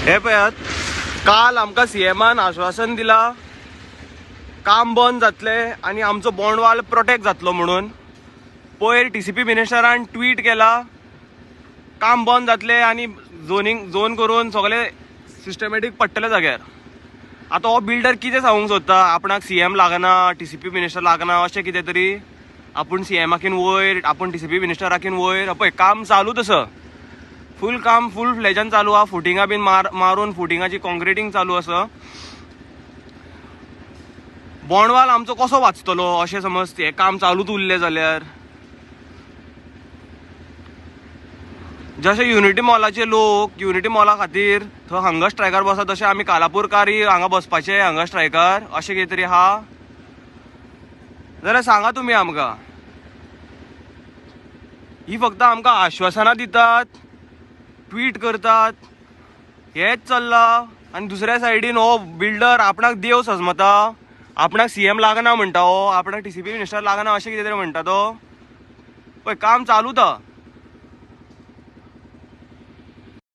हे पळयात, काल आमकां सीएमान आश्वासन दिला काम बंद जातले आणि आमचो बोंडवाल प्रोटेक्ट जातलो म्हणून. पयर टीसीपी मिनिस्टरान ट्वीट केला काम बंद जातले आणि झोन करून सगळे सिस्टमॅटीक पडटले जाग्यार. आतां हो बिल्डर कितें सांगूंक सोदता, आपणाक सीएम लागना, टीसीपी मिनिस्टर लागना अशें कितें तरी. आपूण सीएमाकीन वयर, आपूण टीसीपी मिनिस्टराकीन वयर. पळय काम चालू तसं फूल काम फूल फ्लेजान चालू आहा. फुटिंगां बीन मारून फुटिंगाची कॉन्क्रिटींग चालू आसा. बोंडवाल आमचो कसो वाचतलो अशें समज हें काम चालूच उरलें जाल्यार. जशे युनिटी मॉलाचे लोक युनिटी मॉला खातीर थंय हंगर स्ट्रायकार बसता, तशें आमी कालापूरकारी हांगा बसपाचे हंगर स्ट्रायकार अशें कितें तरी आहा जाल्यार सांगा तुमी आमकां. ही फक्त आमकां आश्वासनां दितात, ट्वीट करतात, हेच चल्लां. आनी दुसऱ्या सायडीन हो बिल्डर आपणाक देव सजमता, आपणाक सीएम लागना म्हणटा हो, आपणाक टीसीपी मिनिस्टर लागना अशें कितें तरी म्हणटा तो. पळय काम चालू था.